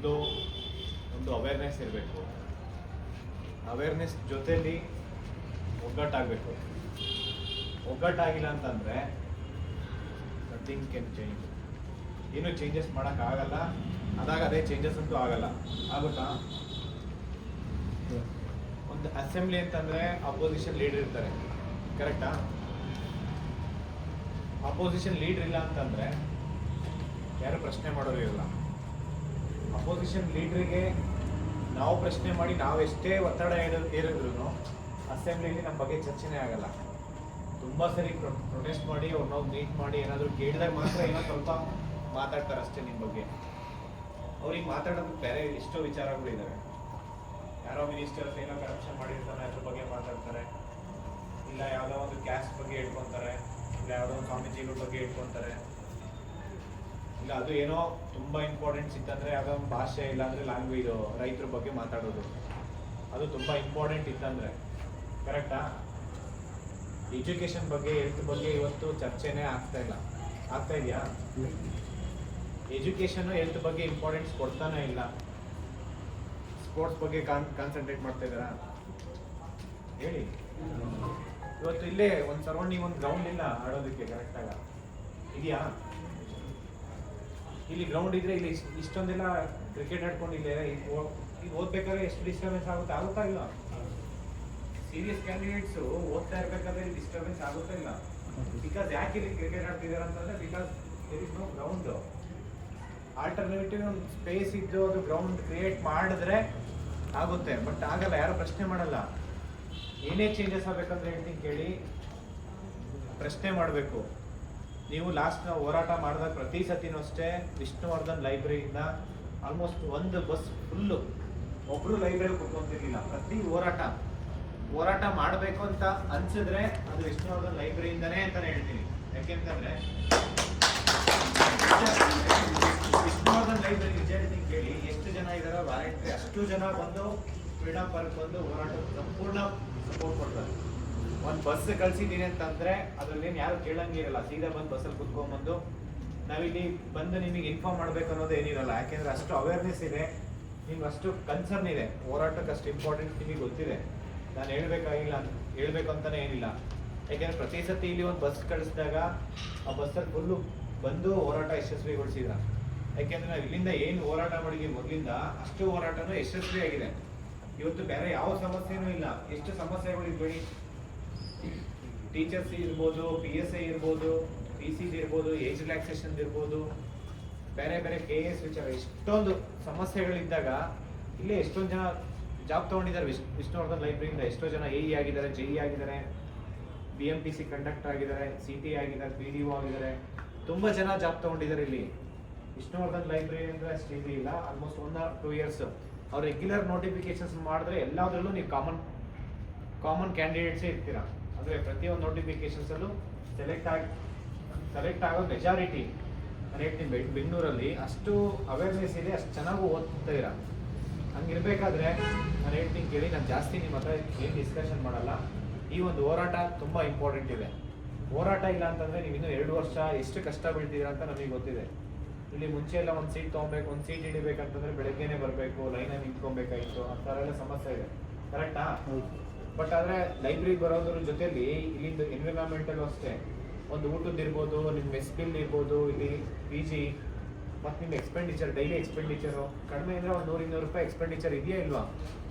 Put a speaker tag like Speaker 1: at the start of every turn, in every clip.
Speaker 1: ಮೊದಲು ಒಂದು ಅವೇರ್ನೆಸ್ ಇರಬೇಕು. ಅವೇರ್ನೆಸ್ ಜೊತೆಯಲ್ಲಿ ಒಗ್ಗಟ್ಟಾಗಬೇಕು. ಒಗ್ಗಟ್ಟಾಗಿಲ್ಲ ಅಂತಂದರೆ ನಥಿಂಗ್ ಕ್ಯಾನ್ ಚೇಂಜ್. ಏನೂ ಚೇಂಜಸ್ ಮಾಡೋಕ್ಕಾಗಲ್ಲ. ಅದಾಗ ಅದೇ ಚೇಂಜಸ್ ಅಂತೂ ಆಗಲ್ಲ. ಆಗುತ್ತಾ? ಒಂದು ಅಸೆಂಬ್ಲಿ ಅಂತಂದರೆ ಅಪೋಸಿಷನ್ ಲೀಡರ್ ಇರ್ತಾರೆ, ಕರೆಕ್ಟಾ? ಅಪೋಸಿಷನ್ ಲೀಡರ್ ಇಲ್ಲ ಅಂತಂದರೆ ಯಾರು ಪ್ರಶ್ನೆ ಮಾಡೋರು ಇರಲ್ಲ. ಅಪೋಸಿಷನ್ ಲೀಡ್ರಿಗೆ ನಾವು ಪ್ರಶ್ನೆ ಮಾಡಿ ನಾವೆಷ್ಟೇ ಒತ್ತಡ ಏರಿದ್ರು ಅಸೆಂಬ್ಲಿಲಿ ನಮ್ಮ ಬಗ್ಗೆ ಚರ್ಚೆನೇ ಆಗಲ್ಲ. ತುಂಬ ಸರಿ ಪ್ರೊಟೆಸ್ಟ್ ಮಾಡಿ ಅವ್ರನ್ನ ಮೀಟ್ ಮಾಡಿ ಏನಾದರೂ ಕೇಳಿದಾಗ ಮಾತ್ರ ಏನೋ ಸ್ವಲ್ಪ ಮಾತಾಡ್ತಾರೆ ಅಷ್ಟೇ ನಿಮ್ಮ ಬಗ್ಗೆ. ಅವ್ರಿಗೆ ಮಾತಾಡೋದಕ್ಕೆ ಬೇರೆ ಎಷ್ಟೋ ವಿಚಾರಗಳಿದ್ದಾವೆ. ಯಾರೋ ಮಿನಿಸ್ಟರ್ಸ್ ಏನೋ ಕರಪ್ಷನ್ ಮಾಡಿರ್ತಾನೆ ಅದ್ರ ಬಗ್ಗೆ ಮಾತಾಡ್ತಾರೆ, ಇಲ್ಲ ಯಾವುದೋ ಒಂದು ಕ್ಯಾಸ್ಟ್ ಬಗ್ಗೆ ಹೇಳ್ಕೊತಾರೆ, ಇಲ್ಲ ಯಾವುದೋ ಒಂದು ಸ್ವಾಮೀಜಿಗಳ ಬಗ್ಗೆ ಹೇಳ್ಕೊತಾರೆ, ಇಲ್ಲ ಅದು ಏನೋ ತುಂಬ ಇಂಪಾರ್ಟೆಂಟ್ಸ್ ಇತ್ತಂದರೆ ಯಾವುದೋ ಒಂದು ಭಾಷೆ ಇಲ್ಲಾಂದರೆ ಲ್ಯಾಂಗ್ವೇಜ್ ರೈತರ ಬಗ್ಗೆ ಮಾತಾಡೋದು, ಅದು ತುಂಬ ಇಂಪಾರ್ಟೆಂಟ್ ಇತ್ತಂದರೆ, ಕರೆಕ್ಟಾ? ಎಜುಕೇಷನ್ ಬಗ್ಗೆ ಹೆಲ್ತ್ ಬಗ್ಗೆ ಇವತ್ತು ಚರ್ಚೆನೇ ಆಗ್ತಾ ಇದೆಯಾ? ಎಜುಕೇಷನು ಹೆಲ್ತ್ ಬಗ್ಗೆ ಇಂಪಾರ್ಟೆನ್ಸ್ ಕೊಡ್ತಾನೆ ಇಲ್ಲ. ಸ್ಪೋರ್ಟ್ಸ್ ಬಗ್ಗೆ ಕಾನ್ಸಂಟ್ರೇಟ್ ಮಾಡ್ತಾ ಇದ್ದಾರಾ? ಹೇಳಿ. ಇವತ್ತು ಇಲ್ಲೇ ಒಂದು ಸರೌಂಡಿಂಗ್ ಒಂದು ಗ್ರೌಂಡ್ ಇಲ್ಲ ಆಡೋದಕ್ಕೆ ಕರೆಕ್ಟಾಗ ಇದೆಯಾ? ಇಲ್ಲಿ ಗ್ರೌಂಡ್ ಇದ್ರೆ ಇಲ್ಲಿ ಇಷ್ಟೊಂದೆಲ್ಲ ಕ್ರಿಕೆಟ್ ಆಡ್ಕೊಂಡು ಇಲ್ಲೇ ಈಗ ಓದ್ಬೇಕಾದ್ರೆ ಎಷ್ಟು ಡಿಸ್ಟರ್ಬೆನ್ಸ್ ಆಗುತ್ತಾ ಇಲ್ಲ? ಸೀರಿಯಸ್ ಕ್ಯಾಂಡಿಡೇಟ್ಸು ಓದ್ತಾ ಇರಬೇಕಾದ್ರೆ ಡಿಸ್ಟರ್ಬೆನ್ಸ್ ಆಗುತ್ತಾ ಇಲ್ಲ? ಬಿಕಾಸ್ ಯಾಕೆ ಇಲ್ಲಿ ಕ್ರಿಕೆಟ್ ಆಡ್ತಿದ್ದಾರೆ ಅಂತಂದ್ರೆ because there is no ground. Alternative ಒಂದು ಸ್ಪೇಸ್ ಇದ್ದು ಅದು ಗ್ರೌಂಡ್ ಕ್ರಿಯೇಟ್ ಮಾಡಿದ್ರೆ ಆಗುತ್ತೆ, ಬಟ್ ಆಗಲ್ಲ. ಯಾರು ಪ್ರಶ್ನೆ ಮಾಡಲ್ಲ. ಏನೇ ಚೇಂಜಸ್ ಆಗಬೇಕಂದ್ರೆ ಹೇಳ್ತೀನಿ ಕೇಳಿ, ಪ್ರಶ್ನೆ ಮಾಡಬೇಕು. ನೀವು ಲಾಸ್ಟ್ ನಾವು ಹೋರಾಟ ಮಾಡಿದಾಗ ಪ್ರತಿ ಸತಿನೂ ಅಷ್ಟೇ ವಿಷ್ಣುವರ್ಧನ್ ಲೈಬ್ರರಿಯಿಂದ ಆಲ್ಮೋಸ್ಟ್ ಒಂದು ಬಸ್ ಫುಲ್ಲು ಒಬ್ಬರು ಲೈಬ್ರರಿ ಕುತ್ಕೊಂತಿರ್ಲಿಲ್ಲ. ಪ್ರತಿ ಹೋರಾಟ ಮಾಡಬೇಕು ಅಂತ ಅನ್ಸಿದ್ರೆ ಅದು ವಿಷ್ಣುವರ್ಧನ್ ಲೈಬ್ರರಿಯಿಂದನೇ ಅಂತಾನೆ ಹೇಳ್ತೀನಿ. ಯಾಕೆಂತಂದ್ರೆ ವಿಷ್ಣುವರ್ಧನ್ ಲೈಬ್ರರಿ ನಿಜ ಹೇಳ್ತೀನಿ ಕೇಳಿ, ಎಷ್ಟು ಜನ ಇದಾರೆ ವಾಲಂಟ್ರಿ, ಅಷ್ಟು ಜನ ಬಂದು ಫ್ರೀಡಮ್ ಪಾರ್ಕ್ ಬಂದು ಹೋರಾಟ ಸಂಪೂರ್ಣ ಸಪೋರ್ಟ್ ಕೊಡ್ತಾರೆ. ಒಂದು ಬಸ್ ಕಳ್ಸಿದ್ದೀನಿ ಅಂತಂದ್ರೆ ಅದ್ರಲ್ಲಿ ಯಾರು ಕೇಳಂಗಿರಲ್ಲ, ಸೀದಾ ಬಂದು ಬಸ್ಸಲ್ಲಿ ಕುತ್ಕೊಂಡ್ಬಂದು ನಾವಿಲ್ಲಿ ಬಂದು ನಿಮಗೆ ಇನ್ಫಾರ್ಮ್ ಮಾಡ್ಬೇಕು ಅನ್ನೋದು ಏನಿರಲ್ಲ. ಯಾಕೆಂದ್ರೆ ಅಷ್ಟು ಅವೇರ್ನೆಸ್ ಇದೆ, ನಿಮ್ಗೆ ಅಷ್ಟು ಕನ್ಸರ್ನ್ ಇದೆ, ಹೋರಾಟಕ್ಕೆ ಅಷ್ಟು ಇಂಪಾರ್ಟೆಂಟ್ ನಿಮಗೆ ಗೊತ್ತಿದೆ. ನಾನು ಹೇಳ್ಬೇಕು ಅಂತಾನೆ ಏನಿಲ್ಲ. ಯಾಕೆಂದ್ರೆ ಪ್ರತಿ ಸತಿ ಇಲ್ಲಿ ಒಂದು ಬಸ್ ಕಳಿಸಿದಾಗ ಆ ಬಸ್ಸಲ್ಲಿ ಫುಲ್ಲು ಬಂದು ಹೋರಾಟ ಯಶಸ್ವಿಗೊಳಿಸಿದ್ರ. ಯಾಕೆಂದ್ರೆ ನಾವು ಇಲ್ಲಿಂದ ಏನು ಹೋರಾಟ ಮಾಡಿದ್ವಿ ಮೊದಲಿಂದ ಅಷ್ಟು ಹೋರಾಟನೂ ಯಶಸ್ವಿಯಾಗಿದೆ. ಇವತ್ತು ಬೇರೆ ಯಾವ ಸಮಸ್ಯೆನೂ ಇಲ್ಲ. ಎಷ್ಟು ಸಮಸ್ಯೆಗಳಿದ್ಬೇಡಿ, ಟೀಚರ್ಸ್ ಇರ್ಬೋದು, PSI ಇರ್ಬೋದು, PCD ಇರ್ಬೋದು, ಏಜ್ ರಿಲ್ಯಾಕ್ಸೇಷನ್ ಇರ್ಬೋದು, ಬೇರೆ ಬೇರೆ KS ವಿಚಾರ, ಎಷ್ಟೊಂದು ಸಮಸ್ಯೆಗಳಿದ್ದಾಗ ಇಲ್ಲೇ ಎಷ್ಟೊಂದು ಜನ ಜಾಬ್ ತೊಗೊಂಡಿದ್ದಾರೆ ವಿಷ್ಣುವರ್ಧನ್ ಲೈಬ್ರರಿಯಿಂದ. ಎಷ್ಟೋ ಜನ AE ಆಗಿದ್ದಾರೆ, JE ಆಗಿದ್ದಾರೆ, BMPC ಕಂಡಕ್ಟರ್ ಆಗಿದ್ದಾರೆ, CT ಆಗಿದ್ದಾರೆ, PDO ಆಗಿದ್ದಾರೆ, ತುಂಬ ಜನ ಜಾಬ್ ತೊಗೊಂಡಿದ್ದಾರೆ ಇಲ್ಲಿ. ವಿಷ್ಣುವರ್ಧನ್ ಲೈಬ್ರರಿ ಅಂದರೆ ಅಷ್ಟು ಈಸಿ ಇಲ್ಲ. ಆಲ್ಮೋಸ್ಟ್ 1 or 2 years ಅವ್ರು ರೆಗ್ಯುಲರ್ ನೋಟಿಫಿಕೇಶನ್ಸ್ ಮಾಡಿದ್ರೆ ಎಲ್ಲದರಲ್ಲೂ ನೀವು ಕಾಮನ್ ಕ್ಯಾಂಡಿಡೇಟ್ಸೇ ಇರ್ತೀರಾ. ಅಂದರೆ ಪ್ರತಿಯೊಂದು ನೋಟಿಫಿಕೇಶನ್ಸಲ್ಲೂ ಸೆಲೆಕ್ಟ್ ಆಗೋ ಮೆಜಾರಿಟಿ ನಾನು ಹೇಳ್ತೀನಿ. ಬೆಂಗಳೂರಲ್ಲಿ ಅಷ್ಟು ಅವೇರ್ನೆಸ್ ಇದೆ, ಅಷ್ಟು ಚೆನ್ನಾಗೂ ಓದ್ತಾ ಇರ. ಹಂಗಿರ್ಬೇಕಾದ್ರೆ ನಾನು ಹೇಳ್ತೀನಿ ಕೇಳಿ, ನಾನು ಜಾಸ್ತಿ ನಿಮ್ಮ ಹತ್ರ ಏನು ಡಿಸ್ಕಷನ್ ಮಾಡಲ್ಲ. ಈ ಒಂದು ಹೋರಾಟ ತುಂಬ ಇಂಪಾರ್ಟೆಂಟ್ ಇದೆ. ಹೋರಾಟ ಇಲ್ಲ ಅಂತಂದರೆ ನೀವು ಇನ್ನೂ 2 ವರ್ಷ ಎಷ್ಟು ಕಷ್ಟ ಬೀಳ್ತೀರಾ ಅಂತ ನಮಗೆ ಗೊತ್ತಿದೆ. ಇಲ್ಲಿ ಮುಂಚೆ ಎಲ್ಲ ಒಂದು ಸೀಟ್ ತೊಗೊಬೇಕು, ಒಂದು ಸೀಟ್ ಹಿಡಿಬೇಕಂತಂದ್ರೆ ಬೆಳಗ್ಗೆನೇ ಬರಬೇಕು, ಲೈನಲ್ಲಿ ನಿಂತ್ಕೊಬೇಕಾಗಿತ್ತು, ಆ ಥರ ಎಲ್ಲ ಸಮಸ್ಯೆ ಇದೆ, ಕರೆಕ್ಟಾ? ಬಟ್ ಆದರೆ ಲೈಬ್ರರಿಗೆ ಬರೋದ್ರ ಜೊತೆಲಿ ಇಲ್ಲಿಂದ ಎನ್ವಿರಾನ್ಮೆಂಟಲ್ಲೂ ಅಷ್ಟೇ ಒಂದು ಊಟದ್ದು ಇರ್ಬೋದು, ನಿಮ್ಮ ಮೆಸ್ ಬಿಲ್ ಇರ್ಬೋದು, ಇಲ್ಲಿ PG ಮತ್ತು ನಿಮ್ಮ ಎಕ್ಸ್ಪೆಂಡಿಚರ್, ಡೈಲಿ ಎಕ್ಸ್ಪೆಂಡಿಚರು ಕಡಿಮೆ ಅಂದರೆ ಒಂದು 100-200 ರೂಪಾಯಿ ಎಕ್ಸ್ಪೆಂಡಿಚರ್ ಇದೆಯಾ ಇಲ್ವಾ?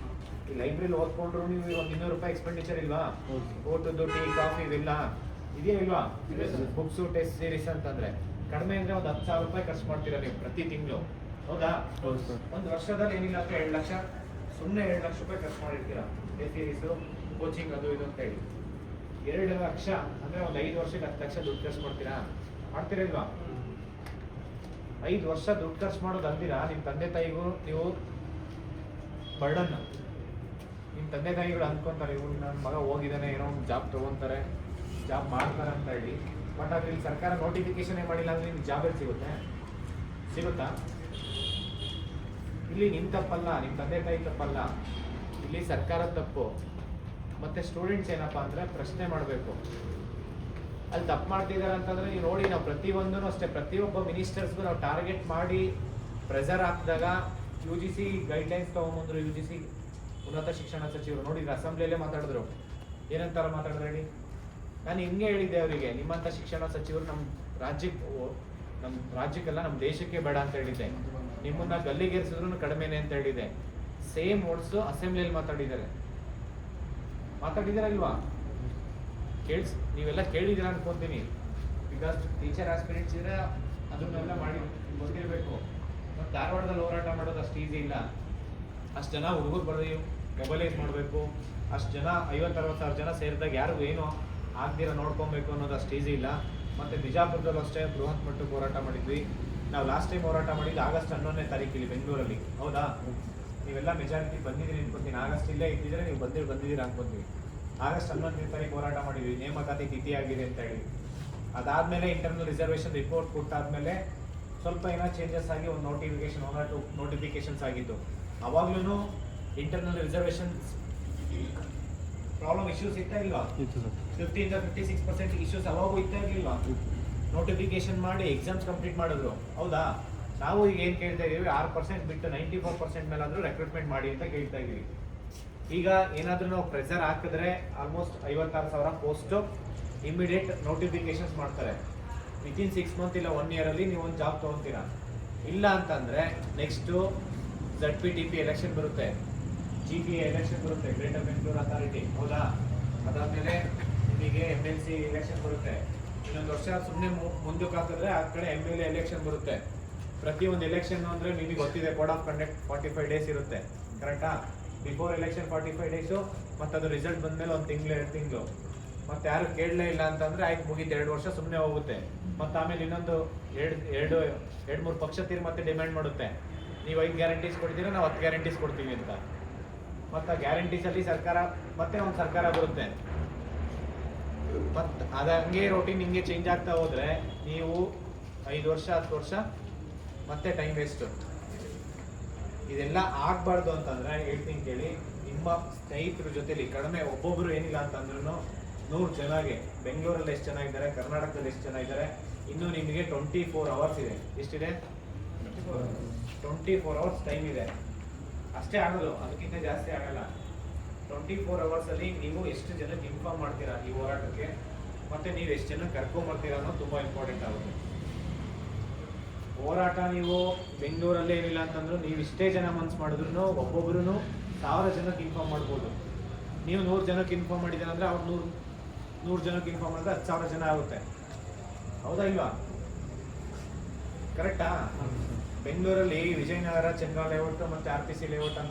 Speaker 1: ಈ ಲೈಬ್ರರಿಲಿ ಓದ್ಕೊಂಡ್ರು ನೀವು ಒಂದು 200 ರೂಪಾಯಿ ಎಕ್ಸ್ಪೆಂಡಿಚರ್ ಇಲ್ವಾ? ಊಟದ್ದು, ಟೀ, ಕಾಫಿ ಇವೆಲ್ಲ ಇದೆಯಾ ಇಲ್ವಾ? ಬುಕ್ಸು, ಟೆಸ್ಟ್ ಸೀರೀಸ್ ಅಂತಂದರೆ ಕಡಿಮೆ ಅಂದರೆ ಒಂದು 10,000 ರೂಪಾಯಿ ಖರ್ಚು ಮಾಡ್ತೀರಾ ನೀವು ಪ್ರತಿ ತಿಂಗಳು, ಹೌದಾ? ಒಂದು ವರ್ಷದಲ್ಲಿ ಏನಿಲ್ಲ ಅಂದರೆ 2 ಲಕ್ಷ, ಸುಮ್ಮನೆ 2 ಲಕ್ಷ ರೂಪಾಯಿ ಖರ್ಚು ಮಾಡಿರ್ತೀರಾ ಟೆಸ್ಟ್ ಸೀರೀಸು, ಕೋಚಿಂಗ್ ಅದು ಇದು ಅಂತ ಹೇಳಿ. 2 ಲಕ್ಷ ಅಂದರೆ ಒಂದು 5 ವರ್ಷಕ್ಕೆ 10 ಲಕ್ಷ ದುಡ್ಡು ಖರ್ಚು ಮಾಡ್ತೀರಾ ಇಲ್ವಾ? 5 ವರ್ಷ ದುಡ್ಡು ಖರ್ಚು ಮಾಡೋದು ಅಂದಿರಾ ನಿಮ್ಮ ತಂದೆ ತಾಯಿಗೂ ನೀವು ಬರ್ಡನ್ನ. ನಿಮ್ಮ ತಂದೆ ತಾಯಿಗಳು ಅಂದ್ಕೊಂತಾರೆ, ಇವ್ರು ನನ್ನ ಮಗ ಹೋಗಿದ್ದಾನೆ, ಏನೋ ಒಂದು ಜಾಬ್ ತೊಗೊತಾರೆ, ಜಾಬ್ ಮಾಡ್ತಾರೆ ಅಂತ ಹೇಳಿ. ಬಟ್ ಅದ್ರ ಇಲ್ಲಿ ಸರ್ಕಾರ ನೋಟಿಫಿಕೇಶನೇ ಮಾಡಿಲ್ಲ ಅಂದರೆ ನಿಮ್ಗೆ ಜಾಬ್ ಎಲ್ಲಿ ಸಿಗುತ್ತಾ? ಇಲ್ಲಿ ನಿಮ್ಮ ತಪ್ಪಲ್ಲ, ನಿಮ್ಮ ತಂದೆ ತಾಯಿ ತಪ್ಪಲ್ಲ, ಇಲ್ಲಿ ಸರ್ಕಾರದ ತಪ್ಪು. ಮತ್ತು ಸ್ಟೂಡೆಂಟ್ಸ್ ಏನಪ್ಪ ಅಂದರೆ ಪ್ರಶ್ನೆ ಮಾಡಬೇಕು. ಅಲ್ಲಿ ತಪ್ಪು ಮಾಡ್ತಿದ್ದಾರೆ ಅಂತಂದರೆ ನೀವು ನೋಡಿ, ನಾವು ಪ್ರತಿಯೊಂದೂ ಅಷ್ಟೇ ಪ್ರತಿಯೊಬ್ಬ ಮಿನಿಸ್ಟರ್ಸ್ಗೂ ನಾವು ಟಾರ್ಗೆಟ್ ಮಾಡಿ ಪ್ರೆಷರ್ ಹಾಕಿದಾಗ ಯು ಜಿ ಸಿ ಗೈಡ್ಲೈನ್ಸ್ ತೊಗೊಂಬಂದ್ರು, ಯು ಜಿ ಸಿ ಉನ್ನತ ಶಿಕ್ಷಣ ಸಚಿವರು ನೋಡಿದ್ರೆ ಅಸೆಂಬ್ಲಿಯಲ್ಲೇ ಮಾತಾಡಿದ್ರು. ಏನಂತಾರ ಮಾತಾಡಿದ್ರೆ ಹೇಳಿ? ನಾನು ಹಿಂಗೆ ಹೇಳಿದ್ದೆ ಅವರಿಗೆ, ನಿಮ್ಮಂಥ ಶಿಕ್ಷಣ ಸಚಿವರು ನಮ್ಮ ರಾಜ್ಯಕ್ಕೆಲ್ಲ ನಮ್ಮ ದೇಶಕ್ಕೆ ಬೇಡ ಅಂತ ಹೇಳಿದ್ದೆ. ನಿಮ್ಮನ್ನ ಗಲ್ಲಿಗೇರಿಸಿದ್ರು ಕಡಿಮೆನೆ ಅಂತ ಹೇಳಿದೆ. ಸೇಮ್ ವರ್ಡ್ಸ್ ಅಸೆಂಬ್ಲಿಯಲ್ಲಿ ಮಾತಾಡಿದಾರಲ್ವಾ? ನೀವೆಲ್ಲ ಕೇಳಿದಿರ ಅನ್ಕೊಂತೀನಿ. ಬಿಕಾಸ್ ಟೀಚರ್ ಆಸ್ಪಿರೆಂಟ್ಸ್ ಇದ್ರೆ ಅದನ್ನೆಲ್ಲ ಮಾಡಿ ಗೊತ್ತಿರಬೇಕು. ಮತ್ತು ಧಾರವಾಡದಲ್ಲಿ ಹೋರಾಟ ಮಾಡೋದು ಅಷ್ಟು ಈಸಿ ಇಲ್ಲ. ಅಷ್ಟು ಜನ ಹುಡುಗರು ಬರೋದು ಮೊಬೈಲೈಸ್ ಮಾಡಬೇಕು, ಅಷ್ಟು ಜನ 50-60 ಸಾವಿರ ಜನ ಸೇರಿದಾಗ ಯಾರಿಗೂ ಏನು ಆಗ್ದಿರ ನೋಡ್ಕೊಬೇಕು ಅನ್ನೋದು ಅಷ್ಟು ಈಸಿ ಇಲ್ಲ. ಮತ್ತು ಬಿಜಾಪುರದಲ್ಲೂ ಅಷ್ಟೇ ಬೃಹತ್ ಮಟ್ಟಕ್ಕೆ ಹೋರಾಟ ಮಾಡಿದ್ವಿ ನಾವು. ಲಾಸ್ಟ್ ಟೈಮ್ ಹೋರಾಟ ಮಾಡಿದ್ದು ಆಗಸ್ಟ್ 11ನೇ ತಾರೀಕಿಲ್ಲಿ ಬೆಂಗಳೂರಲ್ಲಿ. ಹೌದಾ? ನೀವೆಲ್ಲ ಮೆಜಾರಿಟಿ ಬಂದಿದ್ದೀರಿ ಅನ್ಕೊತೀನಿ. ಆಗಸ್ಟ್ ಇಲ್ಲೇ ಇದ್ದಿದ್ರೆ ನೀವು ಬಂದಿದ್ದೀರಾ ಅನ್ಕೊತೀವಿ. ಆಗಸ್ಟ್ 11ನೇ ತಾರೀಕು ಹೋರಾಟ ಮಾಡಿದ್ವಿ, ನೇಮಕಾತಿ ತಿಥಿ ಆಗಿದೆ ಅಂತ ಹೇಳಿ. ಅದಾದಮೇಲೆ ಇಂಟರ್ನಲ್ ರಿಸರ್ವೇಷನ್ ರಿಪೋರ್ಟ್ ಕೊಟ್ಟಾದ್ಮೇಲೆ ಸ್ವಲ್ಪ ಏನೋ ಚೇಂಜಸ್ ಆಗಿ ಒಂದು ನೋಟಿಫಿಕೇಶನ್ 1 or 2 ನೋಟಿಫಿಕೇಶನ್ಸ್ ಆಗಿತ್ತು. ಅವಾಗ್ಲೂ ಇಂಟರ್ನಲ್ ರಿಸರ್ವೇಷನ್ ಪ್ರಾಬ್ಲಮ್ ಇಶ್ಯೂಸ್ ಇತ್ತಾ ಇಲ್ವಾ? 50-56% ಇಶ್ಯೂಸ್ ಅವಾಗೂ ಇತ್ತಾ ಇರಲಿಲ್ವಾ? ನೋಟಿಫಿಕೇಶನ್ ಮಾಡಿ ಎಕ್ಸಾಮ್ಸ್ ಕಂಪ್ಲೀಟ್ ಮಾಡಿದ್ರು. ಹೌದಾ? ನಾವು ಈಗ ಏನು ಕೇಳ್ತಾ ಇದೀವಿ, 6% ಬಿಟ್ಟು 94% ಮೇಲಾದರೂ ರೆಕ್ರೂಟ್ಮೆಂಟ್ ಮಾಡಿ ಅಂತ ಕೇಳ್ತಾ ಇದೀವಿ. ಈಗ ಏನಾದರೂ ನಾವು ಪ್ರೆಷರ್ ಹಾಕಿದ್ರೆ ಆಲ್ಮೋಸ್ಟ್ 56,000 ಪೋಸ್ಟು ಇಮಿಡಿಯೇಟ್ ನೋಟಿಫಿಕೇಶನ್ಸ್ ಮಾಡ್ತಾರೆ. ವಿತಿನ್ 6 ಮಂತ್ ಇಲ್ಲ 1 year ನೀವು ಒಂದು ಜಾಬ್ ತೊಗೊತೀರಾ. ಇಲ್ಲ ಅಂತಂದರೆ ನೆಕ್ಸ್ಟು ZPTP ಎಲೆಕ್ಷನ್ ಬರುತ್ತೆ, GPA ಎಲೆಕ್ಷನ್ ಬರುತ್ತೆ, ಗ್ರೇಟರ್ ಬೆಂಗಳೂರು ಅಥಾರಿಟಿ. ಹೌದಾ? ಅದಾದಮೇಲೆ ನಿಮಗೆ MLC ಎಲೆಕ್ಷನ್ ಬರುತ್ತೆ. ಇನ್ನೊಂದು ವರ್ಷ ಸುಮ್ಮನೆ ಮುಂದಕ್ಕೆ ಹಾಕಿದ್ರೆ ಆ ಕಡೆ MLA ಎಲೆಕ್ಷನ್ ಬರುತ್ತೆ. ಪ್ರತಿಯೊಂದು ಎಲೆಕ್ಷನ್ ಅಂದರೆ ನಿಮಗೆ ಗೊತ್ತಿದೆ, ಕೋಡ್ ಆಫ್ ಕಂಡಕ್ಟ್ 45 days ಇರುತ್ತೆ. ಕರೆಕ್ಟಾ? ಬಿಫೋರ್ ಎಲೆಕ್ಷನ್ 45 days, ಮತ್ತು ಅದು ರಿಸಲ್ಟ್ ಬಂದಮೇಲೆ 1 ತಿಂಗಳು 2 ತಿಂಗಳು. ಮತ್ತು ಯಾರು ಕೇಳಲೇ ಇಲ್ಲ ಅಂತಂದರೆ ಆಯ್ತು, ಮುಗಿದು 2 ವರ್ಷ ಸುಮ್ಮನೆ ಹೋಗುತ್ತೆ. ಮತ್ತು ಆಮೇಲೆ ಇನ್ನೊಂದು 2-3 ಪಕ್ಷ ಮತ್ತೆ ಡಿಮ್ಯಾಂಡ್ ಮಾಡುತ್ತೆ, ನೀವು 5 ಗ್ಯಾರಂಟೀಸ್ ಕೊಡ್ತೀರಾ, ನಾವು 10 ಗ್ಯಾರಂಟೀಸ್ ಕೊಡ್ತೀವಿ ಅಂತ. ಮತ್ತು ಆ ಗ್ಯಾರಂಟೀಸಲ್ಲಿ ಮತ್ತೆ ಒಂದು ಸರ್ಕಾರ ಬರುತ್ತೆ. ಮತ್ತು ಅದು ಹಂಗೆ ರೋಟೀನ್ ಹಿಂಗೆ ಚೇಂಜ್ ಆಗ್ತಾ ಹೋದರೆ ನೀವು 5 ವರ್ಷ 10 ವರ್ಷ ಮತ್ತೆ ಟೈಮ್ ವೇಸ್ಟು. ಇದೆಲ್ಲ ಆಗಬಾರ್ದು ಅಂತಂದರೆ ಹೇಳ್ತೀನಿ ಕೇಳಿ, ನಿಮ್ಮ ಸ್ನೇಹಿತರ ಜೊತೆಲಿ ಕಡಿಮೆ ಒಬ್ಬೊಬ್ಬರು ಏನಿಲ್ಲ ಅಂತಂದ್ರೂ 100 ಜನಗೆ, ಬೆಂಗಳೂರಲ್ಲಿ ಎಷ್ಟು ಜನ ಇದ್ದಾರೆ, ಕರ್ನಾಟಕದಲ್ಲಿ ಎಷ್ಟು ಜನ ಇದ್ದಾರೆ, ಇನ್ನೂ ನಿಮಗೆ 24 hours ಇದೆ. ಎಷ್ಟಿದೆ? 24 hours ಟೈಮ್ ಇದೆ. ಅಷ್ಟೇ ಆಗೋದು, ಅದಕ್ಕಿಂತ ಜಾಸ್ತಿ ಆಗಲ್ಲ. 24 hours ನೀವು ಎಷ್ಟು ಜನಕ್ಕೆ ಇನ್ಫಾರ್ಮ್ ಮಾಡ್ತೀರಾ ಈ ಹೋರಾಟಕ್ಕೆ, ಮತ್ತು ನೀವು ಎಷ್ಟು ಜನ ಕರ್ಕೊಂಬರ್ತೀರಾ ಅನ್ನೋದು ತುಂಬ ಇಂಪಾರ್ಟೆಂಟ್ ಆಗುತ್ತೆ. ಹೋರಾಟ ನೀವು ಬೆಂಗಳೂರಲ್ಲೇ ಏನಿಲ್ಲ ಅಂತಂದ್ರು ನೀವು ಇಷ್ಟೇ ಜನ ಮನ್ಸು ಮಾಡಿದ್ರು ಒಬ್ಬೊಬ್ರು 1000 ಜನಕ್ಕೆ ಇನ್ಫಾರ್ಮ್ ಮಾಡ್ಬೋದು. ನೀವು 100 ಜನಕ್ಕೆ ಇನ್ಫಾರ್ಮ್ ಮಾಡಿದ್ದೀರ ಅಂದರೆ ಅವ್ರು 100 ಜನಕ್ಕೆ ಇನ್ಫಾರ್ಮ್ ಮಾಡಿದ್ರೆ 10,000 ಜನ ಆಗುತ್ತೆ. ಹೌದಾ ಇಲ್ವಾ? ಕರೆಕ್ಟಾ? ಬೆಂಗಳೂರಲ್ಲಿ ವಿಜಯನಗರ, ಚಂದ್ರ ಲೇಔಟ್ ಮತ್ತು RPC ಲೇಔಟ್ ಅಂತ